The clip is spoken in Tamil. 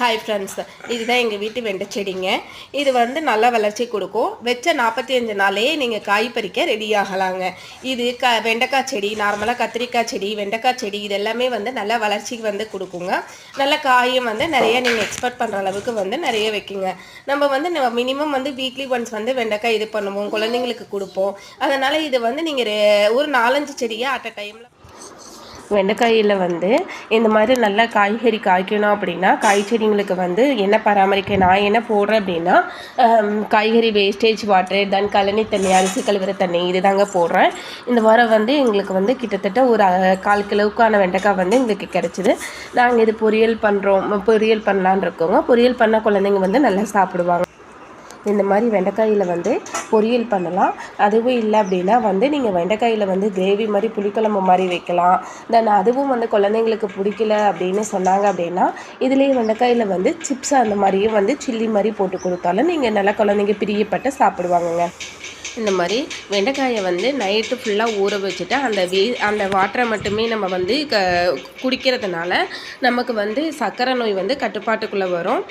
ஹாய் ஃப்ரெண்ட்ஸ், இதுதான் எங்கள் வீட்டு வெண்டை செடிங்க. இது வந்து நல்லா வளர்ச்சி கொடுக்கும். வச்ச 45 நாளையே நீங்கள் காய் பறிக்க ரெடி ஆகலாங்க. இது வெண்டைக்காய் செடி, நார்மலாக கத்திரிக்காய் செடி, வெண்டைக்காய் செடி இது எல்லாமே வந்து நல்லா வளர்ச்சிக்கு வந்து கொடுக்குங்க. நல்ல காயும் வந்து நிறைய நீங்கள் எக்ஸ்பெக்ட் பண்ணுற அளவுக்கு வந்து நிறைய வைக்குங்க. நம்ம வந்து மினிமம் வந்து வீக்லி ஒன்ஸ் வந்து வெண்டைக்காய் இது பண்ணுவோம், குழந்தைங்களுக்கு கொடுப்போம். அதனால் இது வந்து நீங்கள் ஒரு 4-5 செடியை அட் அ டைமில் வெண்டைக்காயில் வந்து இந்த மாதிரி நல்லா காய்கறி காய்க்கணும் அப்படின்னா காய் செடிங்களுக்கு வந்து என்ன பராமரிக்க நான் என்ன போடுறேன் அப்படின்னா காய்கறி வேஸ்டேஜ் வாட்டர், தென் கழனி தண்ணி, அரிசி கழுவுற தண்ணி இது தாங்க போடுறேன். இந்த வாரம் வந்து எங்களுக்கு வந்து கிட்டத்தட்ட ஒரு 1/4 கிலோவுக்கான வெண்டைக்காய் வந்து எங்களுக்கு கிடச்சிது. நாங்கள் இது பொரியல் பண்ணலான் இருக்கோங்க. பொரியல் பண்ணால் குழந்தைங்க வந்து நல்லா சாப்பிடுவாங்க. இந்த மாதிரி வெண்டைக்காயில் வந்து பொரியல் பண்ணலாம். அதுவும் இல்லை அப்படின்னா வந்து நீங்கள் வெண்டைக்காயில் வந்து கிரேவி மாதிரி புளிக்குழம்பு மாதிரி வைக்கலாம். தென் அதுவும் வந்து குழந்தைங்களுக்கு பிடிக்கல அப்படின்னு சொன்னாங்க அப்படின்னா இதுலேயே வெண்டைக்காயில் வந்து சிப்ஸ் அந்த மாதிரியும் வந்து சில்லி மாதிரி போட்டு கொடுத்தாலும் நீங்கள் நல்லா குழந்தைங்க பிரியப்பட்டு சாப்பிடுவாங்கங்க. இந்த மாதிரி வெண்டைக்காயை வந்து நைட்டு ஃபுல்லாக ஊற வச்சுட்டு அந்த வாட்டரை மட்டுமே நம்ம வந்து குடிக்கிறதுனால நமக்கு வந்து சர்க்கரை நோய் வந்து கட்டுப்பாட்டுக்குள்ளே வரும்.